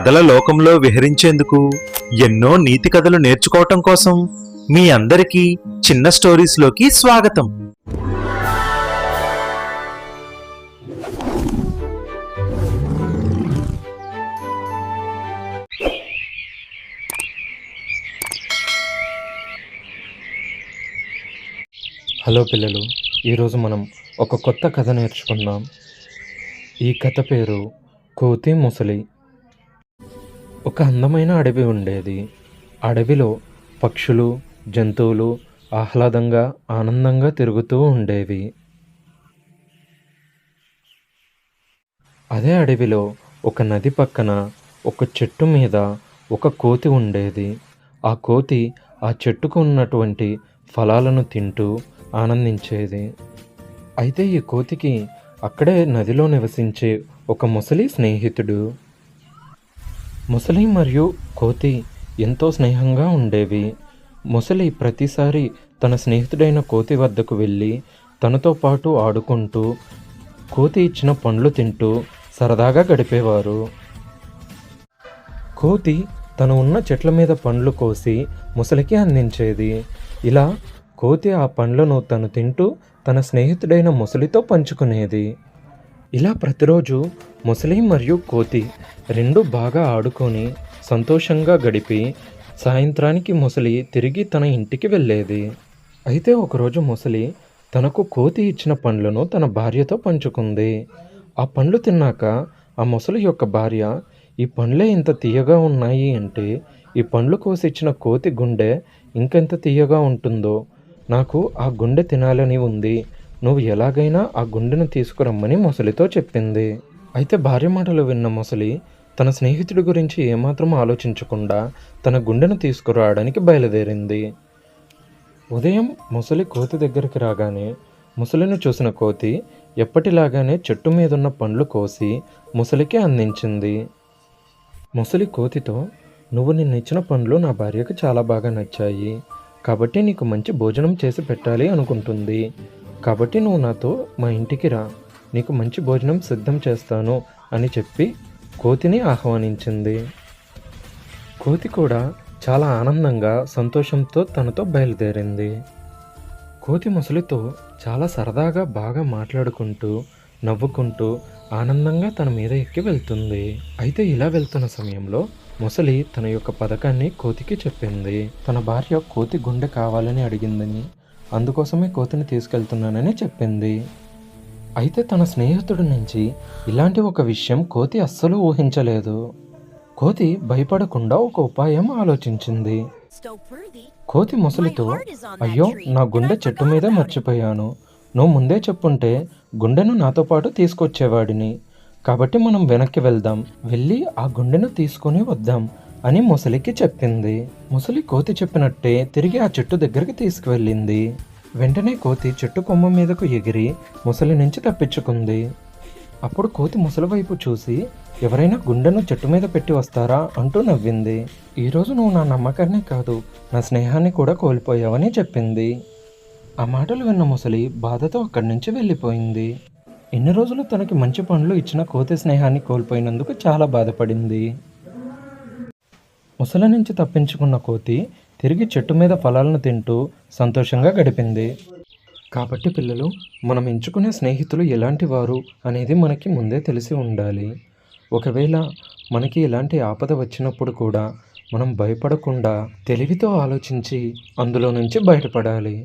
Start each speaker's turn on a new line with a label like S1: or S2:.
S1: కథల లోకంలో విహరించేందుకు, ఎన్నో నీతి కథలు నేర్చుకోవటం కోసం మీ అందరికీ చిన్న స్టోరీస్లోకి స్వాగతం.
S2: హలో పిల్లలు, ఈరోజు మనం ఒక కొత్త కథ నేర్చుకుందాం. ఈ కథ పేరు కోతి ముసలి. ఒక అందమైన అడవి ఉండేది. అడవిలో పక్షులు, జంతువులు ఆహ్లాదంగా ఆనందంగా తిరుగుతూ ఉండేవి. అదే అడవిలో ఒక నది పక్కన ఒక చెట్టు మీద ఒక కోతి ఉండేది. ఆ కోతి ఆ చెట్టుకు ఉన్నటువంటి ఫలాలను తింటూ ఆనందించేది. అయితే ఈ కోతికి అక్కడే నదిలో నివసించే ఒక ముసలి స్నేహితుడు. ముసలి మరియు కోతి ఎంతో స్నేహంగా ఉండేవి. ముసలి ప్రతిసారి తన స్నేహితుడైన కోతి వద్దకు వెళ్ళి తనతో పాటు ఆడుకుంటూ కోతి ఇచ్చిన పండ్లు తింటూ సరదాగా గడిపేవారు. కోతి తను ఉన్న చెట్ల మీద పండ్లు కోసి ముసలికి అందించేది. ఇలా కోతి ఆ పండ్లను తను తింటూ తన స్నేహితుడైన ముసలితో పంచుకునేది. ఇలా ప్రతిరోజు ముసలి మరియు కోతి రెండు బాగా ఆడుకొని సంతోషంగా గడిపి సాయంత్రానికి ముసలి తిరిగి తన ఇంటికి వెళ్ళేది. అయితే ఒకరోజు ముసలి తనకు కోతి ఇచ్చిన పండ్లను తన భార్యతో పంచుకుంది. ఆ పండ్లు తిన్నాక ఆ ముసలి యొక్క భార్య, ఈ పండ్లే ఇంత తీయగా ఉన్నాయి అంటే ఈ పండ్లు కోసి ఇచ్చిన కోతి గుండె ఇంకెంత తీయగా ఉంటుందో, నాకు ఆ గుండె తినాలని ఉంది, నువ్వు ఎలాగైనా ఆ గుండెను తీసుకురమ్మని ముసలితో చెప్పింది. అయితే భార్య మాటలు విన్న ముసలి తన స్నేహితుడి గురించి ఏమాత్రం ఆలోచించకుండా తన గుండెను తీసుకురావడానికి బయలుదేరింది. ఉదయం ముసలి కోతి దగ్గరికి రాగానే ముసలిని చూసిన కోతి ఎప్పటిలాగానే చెట్టు మీదున్న పండ్లు కోసి ముసలికి అందించింది. ముసలి కోతితో, నువ్వు నిన్నిచ్చిన పండ్లు నా భార్యకు చాలా బాగా నచ్చాయి, కాబట్టి నీకు మంచి భోజనం చేసి పెట్టాలి అనుకుంటుంది. కాబట్టి నువ్వు నాతో మా ఇంటికి రా, నీకు మంచి భోజనం సిద్ధం చేస్తాను అని చెప్పి కోతిని ఆహ్వానించింది. కోతి కూడా చాలా ఆనందంగా సంతోషంతో తనతో బయలుదేరింది. కోతి ముసలితో చాలా సరదాగా బాగా మాట్లాడుకుంటూ నవ్వుకుంటూ ఆనందంగా తన మీద ఎక్కి వెళ్తుంది. అయితే ఇలా వెళ్తున్న సమయంలో ముసలి తన యొక్క పథకాన్ని కోతికి చెప్పింది. తన భార్య కోతి గుండె కావాలని అడిగిందని, అందుకోసమే కోతిని తీసుకెళ్తున్నానని చెప్పింది. అయితే తన స్నేహితుడి నుంచి ఇలాంటి ఒక విషయం కోతి అస్సలు ఊహించలేదు. కోతి భయపడకుండా ఒక ఉపాయం ఆలోచించింది. కోతి ముసలితో, అయ్యో నా గుండె చెట్టు మీదే మర్చిపోయాను, నువ్వు ముందే చెప్పుంటే గుండెను నాతో పాటు తీసుకొచ్చేవాడిని, కాబట్టి మనం వెనక్కి వెళ్దాం, వెళ్ళి ఆ గుండెను తీసుకొని వద్దాం అని ముసలికి చెప్పింది. ముసలి కోతి చెప్పినట్టే తిరిగి ఆ చెట్టు దగ్గరికి తీసుకువెళ్ళింది. వెంటనే కోతి చెట్టు కొమ్మ మీదకు ఎగిరి ముసలి నుంచి తప్పించుకుంది. అప్పుడు కోతి ముసలి వైపు చూసి, ఎవరైనా గుండెను చెట్టు మీద పెట్టి వస్తారా అంటూ నవ్వింది. ఈరోజు నువ్వు నా నమ్మకాన్ని కాదు, నా స్నేహాన్ని కూడా కోల్పోయావని చెప్పింది. ఆ మాటలు విన్న ముసలి బాధతో అక్కడి నుంచి వెళ్ళిపోయింది. ఎన్ని రోజులు తనకి మంచి పండ్లు ఇచ్చిన కోతి స్నేహాన్ని కోల్పోయినందుకు చాలా బాధపడింది. ముసలి నుంచి తప్పించుకున్న కోతి తిరిగి చెట్టు మీద ఫలాలను తింటూ సంతోషంగా గడిపింది. కాబట్టి పిల్లలు, మనం ఎంచుకునే స్నేహితులు ఎలాంటి వారు అనేది మనకి ముందే తెలిసి ఉండాలి. ఒకవేళ మనకి ఎలాంటి ఆపద వచ్చినప్పుడు కూడా మనం భయపడకుండా తెలివితో ఆలోచించి అందులో నుంచి బయటపడాలి.